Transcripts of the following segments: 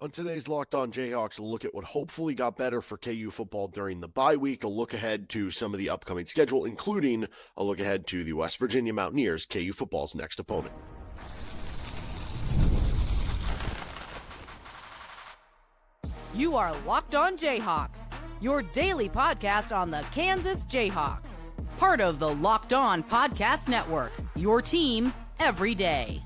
On today's Locked On Jayhawks, we'll look at what hopefully got better for KU football during the bye week, a look ahead to some of the upcoming schedule, including a look ahead to the West Virginia Mountaineers, KU football's next opponent. You are Locked On Jayhawks, your daily podcast on the Kansas Jayhawks. Part of the Locked On Podcast Network, your team every day.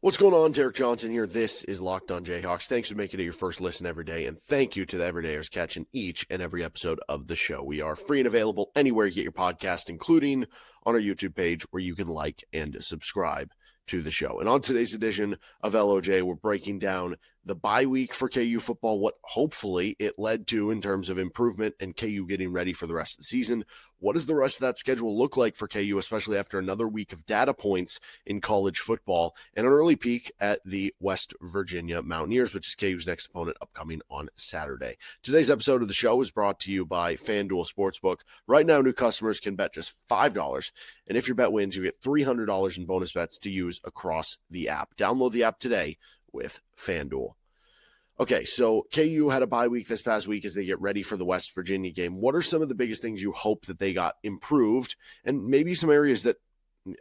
What's going on? Derek Johnson here. This is Locked On Jayhawks. Thanks for making it your first listen every day, and thank you to the everydayers catching each and every episode of the show. We are free and available anywhere you get your podcast, including on our YouTube page where you can like and subscribe to the show. And on today's edition of LOJ, we're breaking down the bye week for KU football, what hopefully it led to in terms of improvement and KU getting ready for the rest of the season. What does the rest of that schedule look like for KU, especially after another week of data points in college football, and an early peek at the West Virginia Mountaineers, which is KU's next opponent upcoming on Saturday. Today's episode of the show is brought to you by FanDuel Sportsbook. Right now, new customers can bet just $5, and if your bet wins, you get $300 in bonus bets to use across the app. Download the app today with FanDuel. Okay, so KU had a bye week this past week as they get ready for the West Virginia game. What are some of the biggest things you hope that they got improved, and maybe some areas that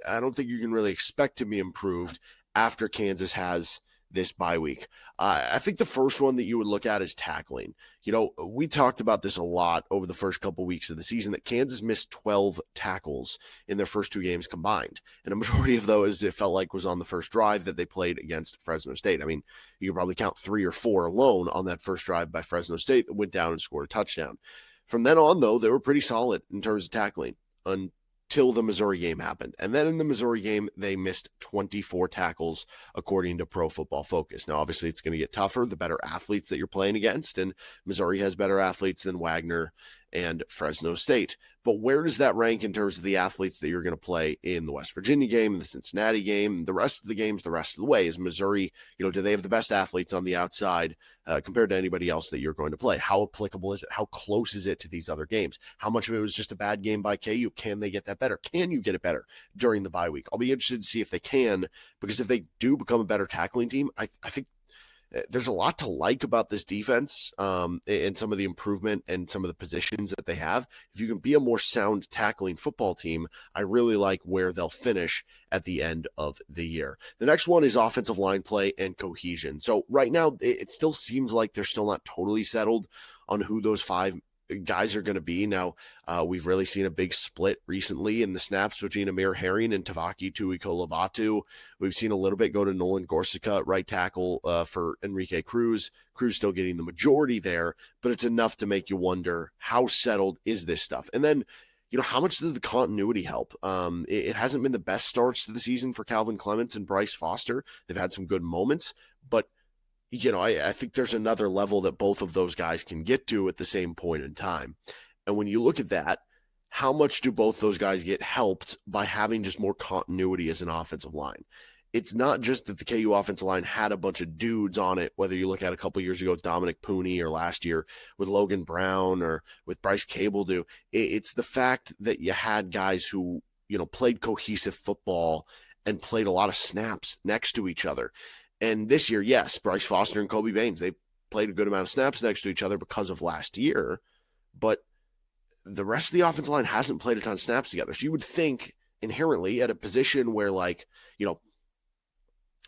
I don't think you can really expect to be improved after Kansas has this bye week? I think the first one that you would look at is tackling. You know, we talked about this a lot over the first couple weeks of the season, that Kansas missed 12 tackles in their first two games combined. And a majority of those, it felt like, was on the first drive that they played against Fresno State. I mean, you could probably count 3 or 4 alone on that first drive by Fresno State that went down and scored a touchdown. From then on, though, they were pretty solid in terms of tackling until the Missouri game happened. And then in the Missouri game, they missed 24 tackles, according to Pro Football Focus. Now, obviously, it's going to get tougher the better athletes that you're playing against, and Missouri has better athletes than Wagner and Fresno State. But where does that rank in terms of the athletes that you're going to play in the West Virginia game, the Cincinnati game, the rest of the games, the rest of the way? Is Missouri, do they have the best athletes on the outside compared to anybody else that you're going to play? How applicable is it? How close is it to these other games? How much of it was just a bad game by KU? Can they get that better? Can you get it better during the bye week? I'll be interested to see if they can, because if they do become a better tackling team, I think there's a lot to like about this defense and some of the improvement and some of the positions that they have. If you can be a more sound tackling football team, I really like where they'll finish at the end of the year. The next one is offensive line play and cohesion. So right now, it still seems like they're still not totally settled on who those 5 guys are going to be. Now, we've really seen a big split recently in the snaps between Amir Herring and Tavaki Tuikolovatu. We've seen a little bit go to Nolan Gorsica, right tackle for Enrique Cruz. Cruz still getting the majority there, but it's enough to make you wonder, how settled is this stuff? And then, how much does the continuity help? It hasn't been the best starts to the season for Calvin Clements and Bryce Foster. They've had some good moments, but I think there's another level that both of those guys can get to at the same point in time. And when you look at that, how much do both those guys get helped by having just more continuity as an offensive line? It's not just that the KU offensive line had a bunch of dudes on it, whether you look at a couple years ago, Dominic Pooney, or last year with Logan Brown or with Bryce Cable. It's the fact that you had guys who, played cohesive football and played a lot of snaps next to each other. And this year, yes, Bryce Foster and Kobe Baines, they played a good amount of snaps next to each other because of last year, but the rest of the offensive line hasn't played a ton of snaps together. So you would think inherently at a position where,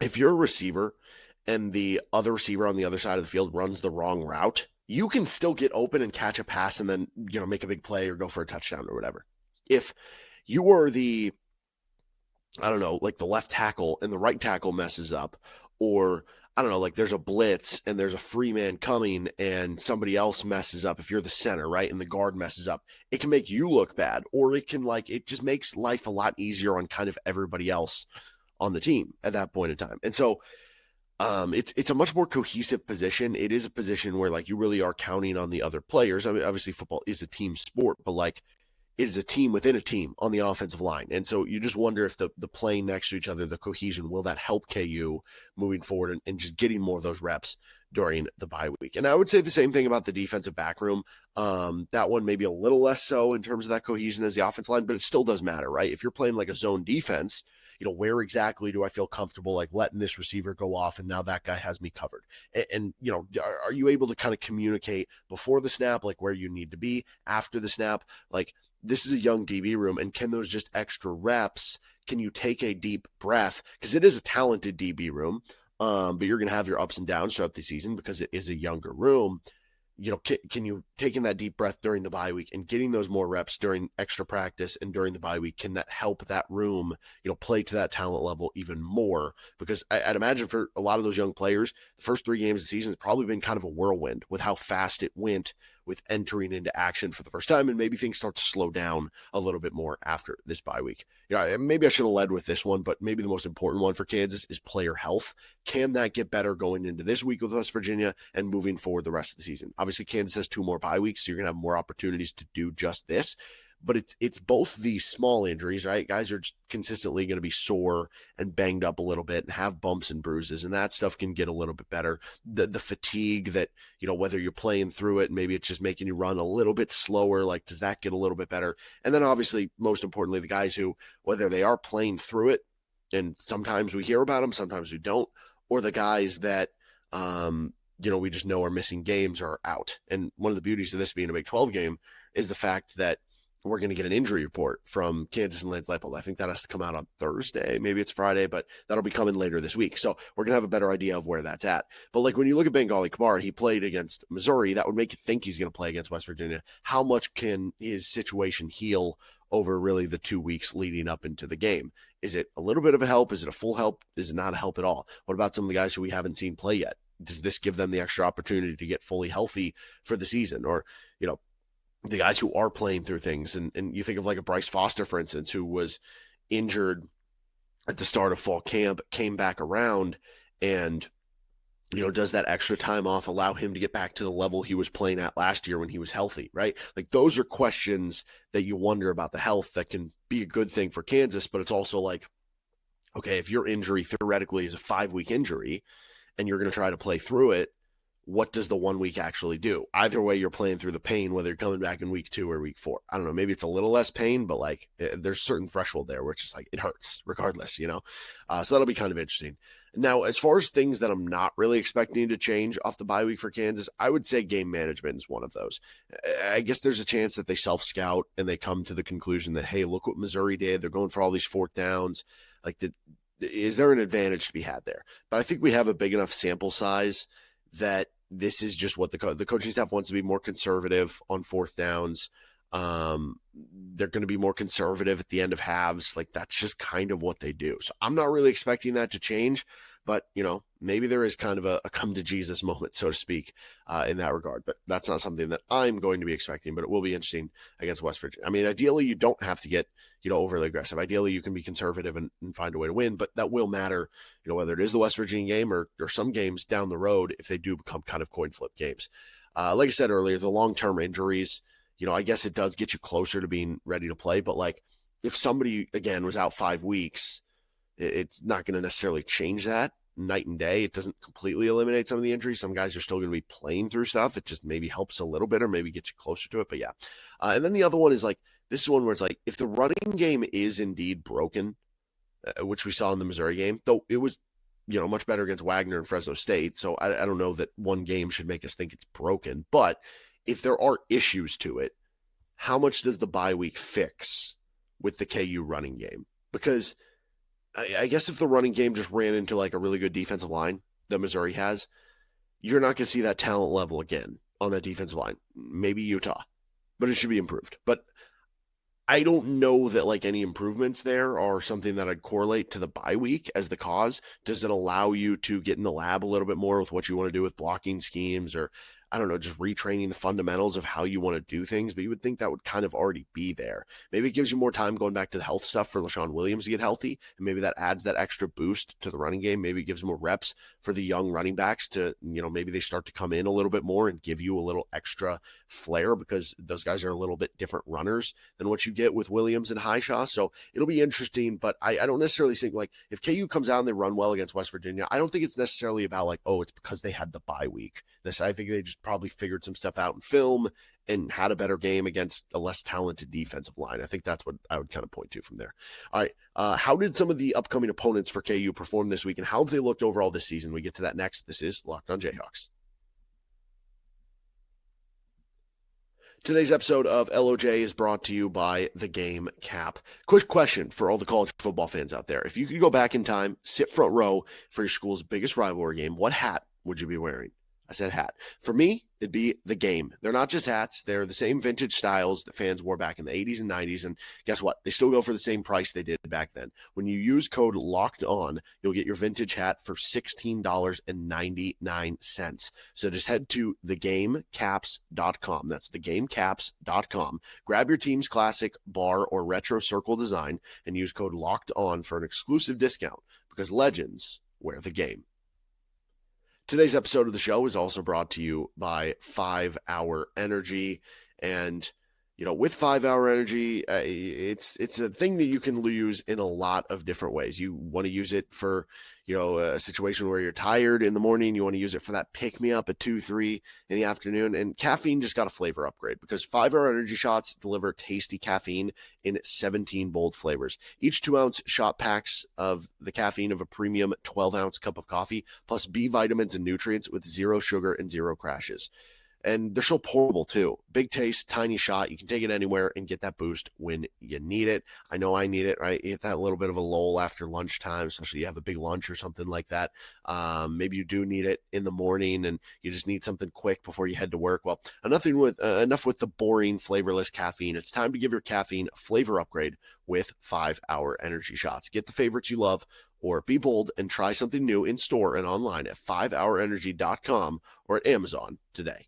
if you're a receiver and the other receiver on the other side of the field runs the wrong route, you can still get open and catch a pass and then, make a big play or go for a touchdown or whatever. If you are the left tackle and the right tackle messes up, or there's a blitz and there's a free man coming and somebody else messes up. If you're the center, right, and the guard messes up, it can make you look bad, or it can it just makes life a lot easier on kind of everybody else on the team at that point in time. And so it's a much more cohesive position. It is a position where you really are counting on the other players. I mean, obviously football is a team sport, but it is a team within a team on the offensive line. And so you just wonder if the playing next to each other, the cohesion, will that help KU moving forward and just getting more of those reps during the bye week? And I would say the same thing about the defensive back room. That one maybe a little less so in terms of that cohesion as the offensive line, but it still does matter, right? If you're playing like a zone defense where exactly do I feel comfortable like letting this receiver go off and now that guy has me covered? And are you able to kind of communicate before the snap, like where you need to be, after the snap? Like, this is a young DB room, and can those just extra reps, can you take a deep breath? Because it is a talented DB room, but you're going to have your ups and downs throughout the season because it is a younger room. Can you take in that deep breath during the bye week and getting those more reps during extra practice and during the bye week? Can that help that room, play to that talent level even more? Because I'd imagine for a lot of those young players, the first 3 games of the season has probably been kind of a whirlwind with how fast it went with entering into action for the first time, and maybe things start to slow down a little bit more after this bye week. Maybe I should have led with this one, but maybe the most important one for Kansas is player health. Can that get better going into this week with West Virginia and moving forward the rest of the season? Obviously, Kansas has 2 more bye weeks, so you're going to have more opportunities to do just this. But it's both these small injuries, right? Guys are just consistently going to be sore and banged up a little bit and have bumps and bruises, and that stuff can get a little bit better. The fatigue that, whether you're playing through it, maybe it's just making you run a little bit slower, like, does that get a little bit better? And then obviously, most importantly, the guys who, whether they are playing through it, and sometimes we hear about them, sometimes we don't, or the guys that, we just know are missing games or are out. And one of the beauties of this being a Big 12 game is the fact that we're going to get an injury report from Kansas and Lance Leipold. I think that has to come out on Thursday. Maybe it's Friday, but that'll be coming later this week. So we're going to have a better idea of where that's at. But like when you look at Bengali Kamara, he played against Missouri. That would make you think he's going to play against West Virginia. How much can his situation heal over really the 2 weeks leading up into the game? Is it a little bit of a help? Is it a full help? Is it not a help at all? What about some of the guys who we haven't seen play yet? Does this give them the extra opportunity to get fully healthy for the season? Or, the guys who are playing through things, and you think of like a Bryce Foster, for instance, who was injured at the start of fall camp, came back around, and does that extra time off allow him to get back to the level he was playing at last year when he was healthy, right? Like, those are questions that you wonder about the health that can be a good thing for Kansas, but it's also like, okay, if your injury theoretically is a 5-week injury and you're going to try to play through it, what does the 1 week actually do? Either way, you're playing through the pain, whether you're coming back in week 2 or week 4. I don't know. Maybe it's a little less pain, but like there's a certain threshold there where it's just like it hurts regardless, So that'll be kind of interesting. Now, as far as things that I'm not really expecting to change off the bye week for Kansas, I would say game management is one of those. I guess there's a chance that they self-scout and they come to the conclusion that, hey, look what Missouri did. They're going for all these 4th downs. Like, is there an advantage to be had there? But I think we have a big enough sample size that this is just what the coaching staff wants to be more conservative on 4th downs. They're going to be more conservative at the end of halves. Like, that's just kind of what they do. So I'm not really expecting that to change, but maybe there is kind of a come to Jesus moment, so to speak, in that regard. But that's not something that I'm going to be expecting, but it will be interesting against West Virginia. I mean, ideally you don't have to get, overly aggressive. Ideally you can be conservative and find a way to win, but that will matter, whether it is the West Virginia game or some games down the road, if they do become kind of coin flip games. Like I said earlier, the long-term injuries, I guess it does get you closer to being ready to play, but like if somebody again was out 5 weeks, it's not going to necessarily change that night and day. It doesn't completely eliminate some of the injuries. Some guys are still going to be playing through stuff. It just maybe helps a little bit or maybe gets you closer to it. But yeah. And then the other one is like, this is one where it's like, if the running game is indeed broken, which we saw in the Missouri game, though it was, much better against Wagner and Fresno State. So I don't know that one game should make us think it's broken, but if there are issues to it, how much does the bye week fix with the KU running game? Because I guess if the running game just ran into like a really good defensive line that Missouri has, you're not going to see that talent level again on that defensive line. Maybe Utah, but it should be improved. But I don't know that like any improvements there are something that I'd correlate to the bye week as the cause. Does it allow you to get in the lab a little bit more with what you want to do with blocking schemes, or I don't know, just retraining the fundamentals of how you want to do things? But you would think that would kind of already be there. Maybe it gives you more time going back to the health stuff for LaShawn Williams to get healthy, and maybe that adds that extra boost to the running game. Maybe it gives more reps for the young running backs to, maybe they start to come in a little bit more and give you a little extra flair because those guys are a little bit different runners than what you get with Williams and Highshaw. So it'll be interesting, but I don't necessarily think like if KU comes out and they run well against West Virginia, I don't think it's necessarily about like, oh, it's because they had the bye week. I think they just probably figured some stuff out in film and had a better game against a less talented defensive line. I think that's what I would kind of point to from there. All right. How did some of the upcoming opponents for KU perform this week, and how have they looked overall this season? We get to that next. This is Locked on Jayhawks. Today's episode of LOJ is brought to you by the Game Cap. Quick question for all the college football fans out there. If you could go back in time, sit front row for your school's biggest rivalry game, what hat would you be wearing? I said hat. For me, it'd be the Game. They're not just hats. They're the same vintage styles that fans wore back in the 80s and 90s. And guess what? They still go for the same price they did back then. When you use code LOCKED ON, you'll get your vintage hat for $16.99. So just head to thegamecaps.com. That's thegamecaps.com. Grab your team's classic bar or retro circle design and use code LOCKED ON for an exclusive discount, because legends wear the game. Today's episode of the show is also brought to you by 5 Hour Energy. And, you know, with 5 Hour Energy, it's a thing that you can use in a lot of different ways. You want to use it for, you know, a situation where you're tired in the morning. You want to use it for that pick-me-up at 2, 3 in the afternoon. And caffeine just got a flavor upgrade, because 5 Hour Energy shots deliver tasty caffeine in 17 bold flavors. Each 2-ounce shot packs of the caffeine of a premium 12-ounce cup of coffee, plus B vitamins and nutrients with 0 sugar and 0 crashes. And they're so portable too. Big taste, tiny shot. You can take it anywhere and get that boost when you need it. I know I need it, right? You get that little bit of a lull after lunchtime, especially you have a big lunch or something like that. Maybe you do need it in the morning and you just need something quick before you head to work. Well, enough with the boring, flavorless caffeine. It's time to give your caffeine a flavor upgrade with 5 Hour Energy shots. Get the favorites you love, or be bold and try something new in store and online at 5hourenergy.com or at Amazon today.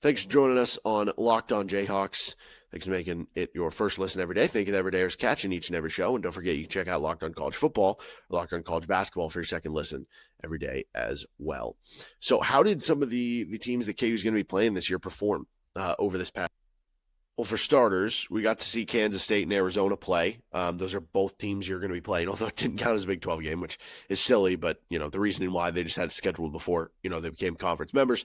Thanks for joining us on Locked on Jayhawks. Thanks for making it your first listen every day. Thank you to Everydayers catching each and every show. And don't forget, you can check out Locked on College Football or Locked on College Basketball for your second listen every day as well. So how did some of the teams that KU is going to be playing this year perform over this past? Well, for starters, we got to see Kansas State and Arizona play. Those are both teams you're going to be playing, although it didn't count as a Big 12 game, which is silly. But, you know, the reasoning why they just had it scheduled before, you know, they became conference members.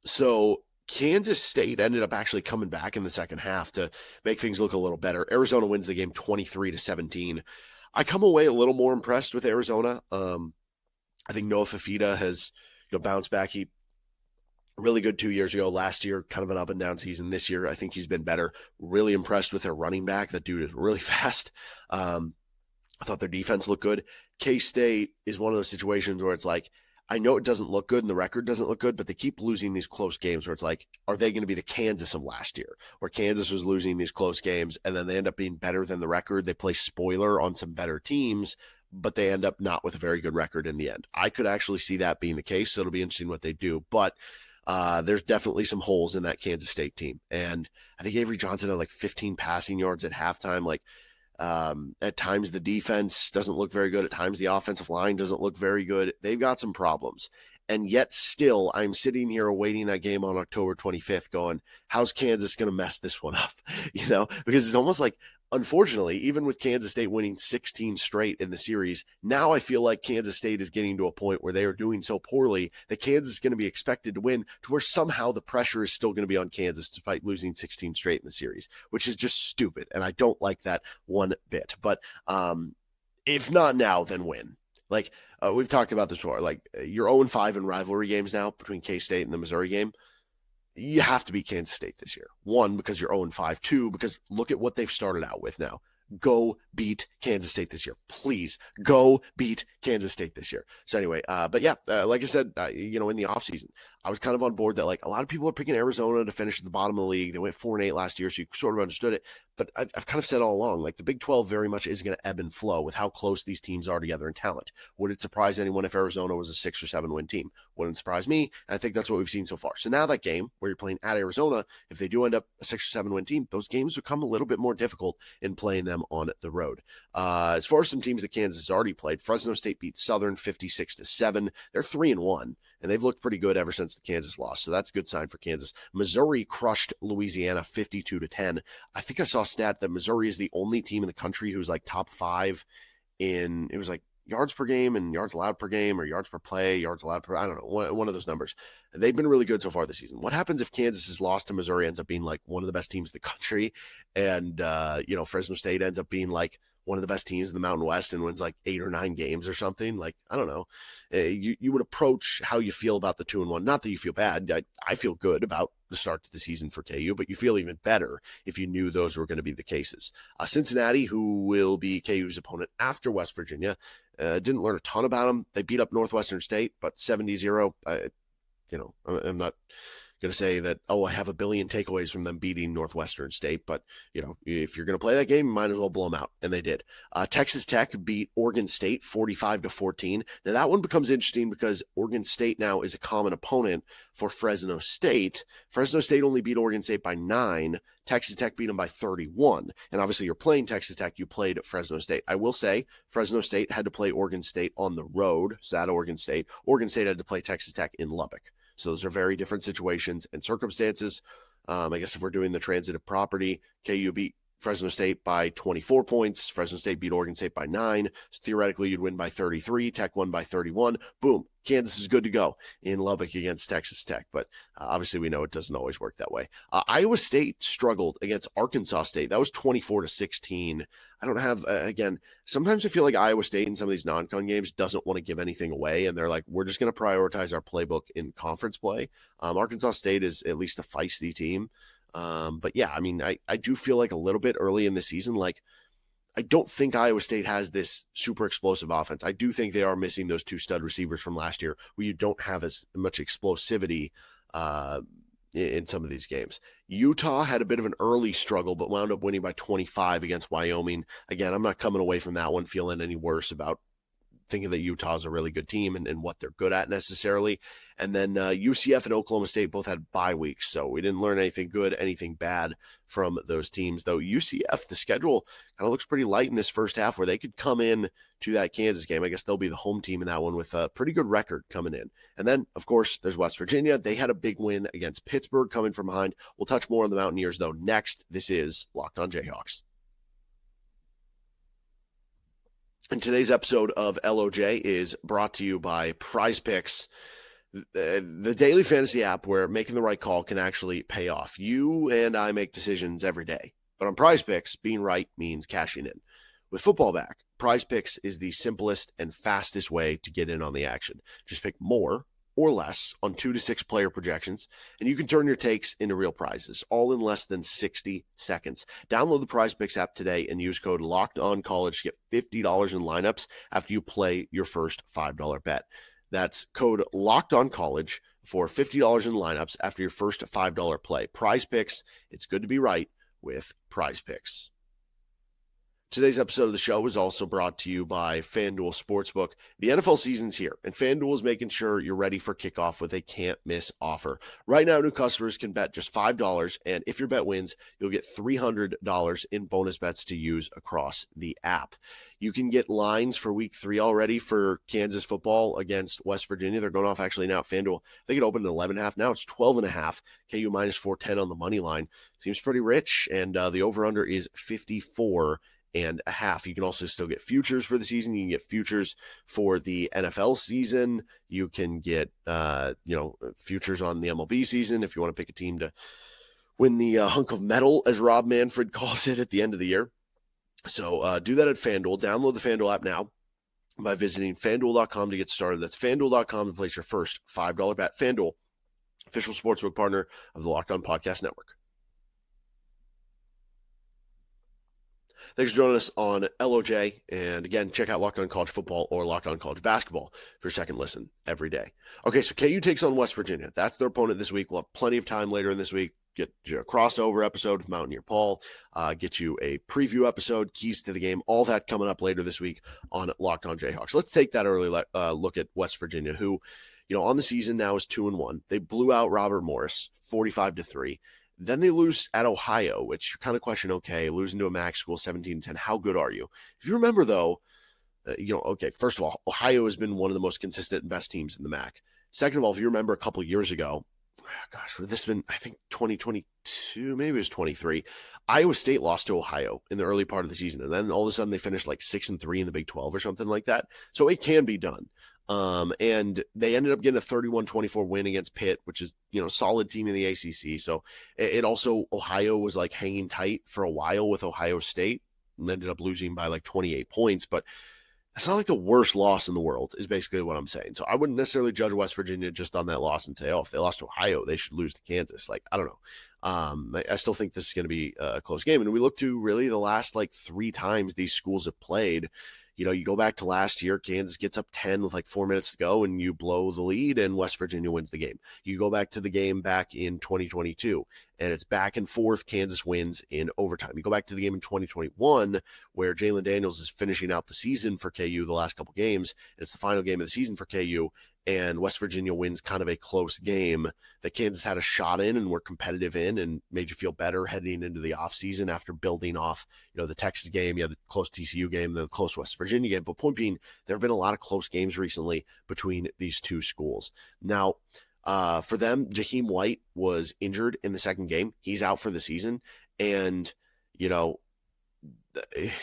So Kansas State ended up actually coming back in the second half to make things look a little better. Arizona wins the game 23-17. I come away a little more impressed with Arizona. I think Noah Fifita has, you know, bounced back. He really good 2 years ago. Last year, kind of an up and down season. This year, I think he's been better. Really impressed with their running back. That dude is really fast. I thought their defense looked good. K-State is one of those situations where it's like, I know it doesn't look good and the record doesn't look good, but they keep losing these close games where it's like, are they going to be the Kansas of last year, where Kansas was losing these close games and then they end up being better than the record? They play spoiler on some better teams, but they end up not with a very good record in the end. I could actually see that being the case, so it'll be interesting what they do. But there's definitely some holes in that Kansas State team. And I think Avery Johnson had like 15 passing yards at halftime. Like, at times the defense doesn't look very good. At times the offensive line doesn't look very good. They've got some problems. And yet still, I'm sitting here awaiting that game on October 25th going, how's Kansas going to mess this one up? You know, because it's almost like, unfortunately, even with Kansas State winning 16 straight in the series, now I feel like Kansas State is getting to a point where they are doing so poorly that Kansas is going to be expected to win, to where somehow the pressure is still going to be on Kansas despite losing 16 straight in the series, which is just stupid. And I don't like that one bit. But if not now, then when? Like, we've talked about this before. Like, you're 0-5 in rivalry games now between K-State and the Missouri game. You have to beat Kansas State this year. 1, because you're 0-5. 2, because look at what they've started out with now. Go beat Kansas State this year. Please go beat Kansas State this year. So anyway, but yeah, like I said, you know, in the offseason, I was kind of on board that like a lot of people are picking Arizona to finish at the bottom of the league. They went 4-8 last year, so you sort of understood it. But I've kind of said all along, like the Big 12 very much is going to ebb and flow with how close these teams are together in talent. Would it surprise anyone if Arizona was a 6 or 7 win team? Wouldn't surprise me. And I think that's what we've seen so far. So now that game where you're playing at Arizona, if they do end up a 6 or 7 win team, those games become a little bit more difficult in playing them on the road. As far as some teams that Kansas has already played, Fresno State beat Southern 56-7. They're 3-1. And they've looked pretty good ever since the Kansas loss. So that's a good sign for Kansas. Missouri crushed Louisiana 52-10. I think I saw a stat that Missouri is the only team in the country who's like top 5 in, it was like, yards per game and yards allowed per game, or yards per play, yards allowed per, I don't know, one of those numbers. They've been really good so far this season. What happens if Kansas's loss to Missouri ends up being like one of the best teams in the country, and Fresno State ends up being like one of the best teams in the Mountain West and wins like 8 or 9 games or something? Like, I don't know. You would approach how you feel about the 2-1. Not that you feel bad. I feel good about the start to the season for KU, but you feel even better if you knew those were going to be the cases. Cincinnati, who will be KU's opponent after West Virginia, didn't learn a ton about them. They beat up Northwestern State, but 70-0. I'm not going to say that, I have a billion takeaways from them beating Northwestern State, but, if you're going to play that game, you might as well blow them out, and they did. Texas Tech beat Oregon State 45-14. Now, that one becomes interesting because Oregon State now is a common opponent for Fresno State. Fresno State only beat Oregon State by 9. Texas Tech beat them by 31. And obviously, you're playing Texas Tech. You played Fresno State. I will say Fresno State had to play Oregon State on the road. So at Oregon State had to play Texas Tech in Lubbock. So those are very different situations and circumstances. I guess if we're doing the transitive property, KU beat Fresno State by 24 points. Fresno State beat Oregon State by 9. So theoretically, you'd win by 33. Tech won by 31. Boom. Kansas is good to go in Lubbock against Texas Tech. But obviously, we know it doesn't always work that way. Iowa State struggled against Arkansas State. That was 24-16. I don't have, sometimes I feel like Iowa State in some of these non-con games doesn't want to give anything away. And they're like, we're just going to prioritize our playbook in conference play. Arkansas State is at least a feisty team. But yeah, I do feel like a little bit early in the season, like I don't think Iowa State has this super explosive offense. I do think they are missing those 2 stud receivers from last year where you don't have as much explosivity in some of these games. Utah had a bit of an early struggle, but wound up winning by 25 against Wyoming. Again, I'm not coming away from that one feeling any worse about thinking that Utah is a really good team and what they're good at necessarily. And then UCF and Oklahoma State both had bye weeks, so we didn't learn anything good, anything bad from those teams. Though UCF, the schedule kind of looks pretty light in this first half where they could come in to that Kansas game. I guess they'll be the home team in that one with a pretty good record coming in. And then, of course, there's West Virginia. They had a big win against Pittsburgh coming from behind. We'll touch more on the Mountaineers, though, next. This is Locked on Jayhawks. And today's episode of LOJ is brought to you by Prize Picks, the daily fantasy app where making the right call can actually pay off. You and I make decisions every day, but on Prize Picks, being right means cashing in. With football back, Prize Picks is the simplest and fastest way to get in on the action. Just pick more or less on 2 to 6 player projections, and you can turn your takes into real prizes, all in less than 60 seconds. Download the Prize Picks app today and use code LOCKEDONCollege to get $50 in lineups after you play your first $5 bet. That's code LOCKEDONCollege for $50 in lineups after your first $5 play. Prize Picks, it's good to be right with Prize Picks. Today's episode of the show is also brought to you by FanDuel Sportsbook. The NFL season's here, and FanDuel is making sure you're ready for kickoff with a can't-miss offer. Right now, new customers can bet just $5, and if your bet wins, you'll get $300 in bonus bets to use across the app. You can get lines for Week 3 already for Kansas football against West Virginia. They're going off actually now at FanDuel. They could open at 11.5. Now it's 12.5. KU minus 410 on the money line. Seems pretty rich, and the over-under is 54.5. You can also still get futures for the season. You can get futures for the NFL season. You can get, futures on the MLB season if you want to pick a team to win the hunk of metal, as Rob Manfred calls it, at the end of the year. So do that at FanDuel. Download the FanDuel app now by visiting FanDuel.com to get started. That's FanDuel.com to place your first $5 bet. FanDuel, official sportsbook partner of the Locked On Podcast Network. Thanks for joining us on LOJ. And again, check out Locked On College Football or Locked On College Basketball for your second listen every day. Okay, so KU takes on West Virginia. That's their opponent this week. We'll have plenty of time later in this week. Get you a crossover episode with Mountaineer Paul. Get you a preview episode, keys to the game, all that coming up later this week on Locked On Jayhawks. Let's take that early look at West Virginia, who, on the season now is 2-1. They blew out Robert Morris 45-3. Then they lose at Ohio, which you kind of question, okay, losing to a MAC school 17-10, how good are you? If you remember, though, first of all, Ohio has been one of the most consistent and best teams in the MAC. Second of all, if you remember a couple of years ago, gosh, would this been, I think 2022, maybe it was 23. Iowa State lost to Ohio in the early part of the season. And then all of a sudden they finished like 6-3 in the Big 12 or something like that. So it can be done. And they ended up getting a 31-24 win against Pitt, which is, solid team in the ACC. So it also, Ohio was like hanging tight for a while with Ohio State and ended up losing by like 28 points. But it's not like the worst loss in the world is basically what I'm saying. So I wouldn't necessarily judge West Virginia just on that loss and say, oh, if they lost to Ohio, they should lose to Kansas. Like, I don't know. I still think this is going to be a close game. And we look to really the last like 3 times these schools have played. You go back to last year, Kansas gets up 10 with like 4 minutes to go and you blow the lead and West Virginia wins the game. You go back to the game back in 2022 and it's back and forth. Kansas wins in overtime. You go back to the game in 2021 where Jalen Daniels is finishing out the season for KU the last couple games. And it's the final game of the season for KU. And West Virginia wins kind of a close game that Kansas had a shot in and were competitive in and made you feel better heading into the offseason after building off, the Texas game, you had the close TCU game, the close West Virginia game. But point being, there have been a lot of close games recently between these two schools. Now, for them, Jahiem White was injured in the second game. He's out for the season. And,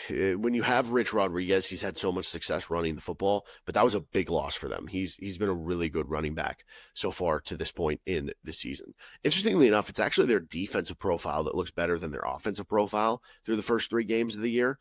when you have Rich Rodriguez, he's had so much success running the football, but that was a big loss for them. He's been a really good running back so far to this point in the season. Interestingly enough, it's actually their defensive profile that looks better than their offensive profile through the first 3 games of the year.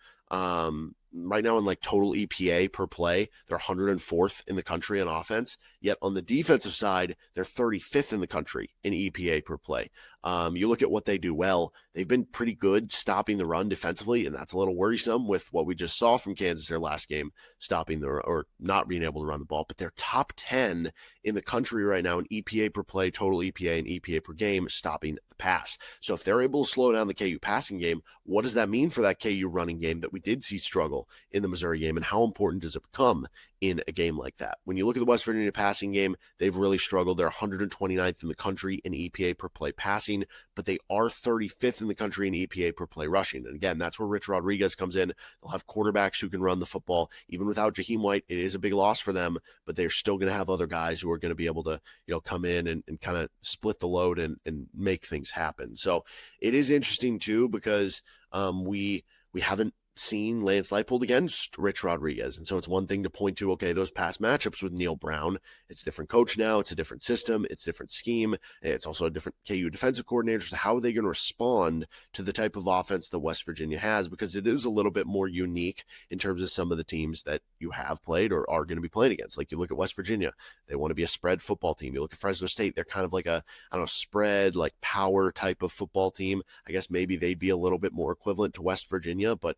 Right now in like total EPA per play, they're 104th in the country on offense. Yet on the defensive side, they're 35th in the country in EPA per play. You look at what they do well, they've been pretty good stopping the run defensively, and that's a little worrisome with what we just saw from Kansas their last game, stopping or not being able to run the ball. But they're top 10 in the country right now in EPA per play, total EPA, and EPA per game, stopping the pass. So if they're able to slow down the KU passing game, what does that mean for that KU running game that we did see struggle in the Missouri game, and how important does it become in a game like that? When you look at the West Virginia passing game, they've really struggled. They're 129th in the country in EPA per play passing, but they are 35th in the country in EPA per play rushing. And again, that's where Rich Rodriguez comes in. They'll have quarterbacks who can run the football. Even without Jahiem White, it is a big loss for them, but they're still going to have other guys who are going to be able to, come in and kind of split the load and make things happen. So it is interesting too, because we haven't seen Lance Leipold against Rich Rodriguez. And so it's one thing to point to, okay, those past matchups with Neil Brown, it's a different coach now, it's a different system, it's a different scheme, it's also a different KU defensive coordinator. So how are they going to respond to the type of offense that West Virginia has? Because it is a little bit more unique in terms of some of the teams that you have played or are going to be playing against. Like you look at West Virginia, they want to be a spread football team. You look at Fresno State, they're kind of like a, spread, like power type of football team. I guess maybe they'd be a little bit more equivalent to West Virginia, but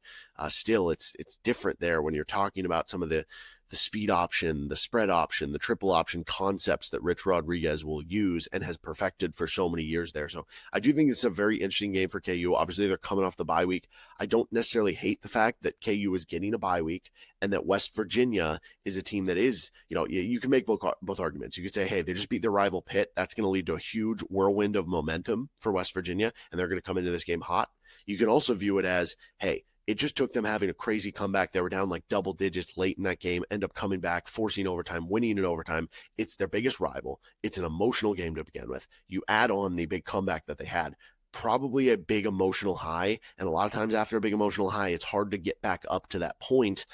still, it's different there when you're talking about some of the speed option, the spread option, the triple option concepts that Rich Rodriguez will use and has perfected for so many years there. So I do think it's a very interesting game for KU. Obviously, they're coming off the bye week. I don't necessarily hate the fact that KU is getting a bye week and that West Virginia is a team that is, you can make both arguments. You could say, hey, they just beat their rival Pitt. That's going to lead to a huge whirlwind of momentum for West Virginia, and they're going to come into this game hot. You can also view it as, hey, it just took them having a crazy comeback. They were down like double digits late in that game, end up coming back, forcing overtime, winning in overtime. It's their biggest rival. It's an emotional game to begin with. You add on the big comeback that they had, probably a big emotional high. And a lot of times after a big emotional high, it's hard to get back up to that point.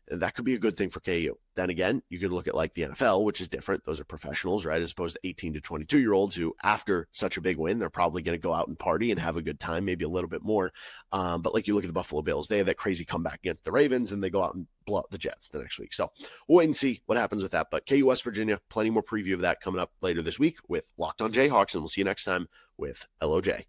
That could be a good thing for KU. Then again, you could look at like the NFL, which is different. Those are professionals, right? As opposed to 18 to 22-year-olds who, after such a big win, they're probably going to go out and party and have a good time, maybe a little bit more. But like you look at the Buffalo Bills, they have that crazy comeback against the Ravens, and they go out and blow up the Jets the next week. So we'll wait and see what happens with that. But KU West Virginia, plenty more preview of that coming up later this week with Locked on Jayhawks, and we'll see you next time with LOJ.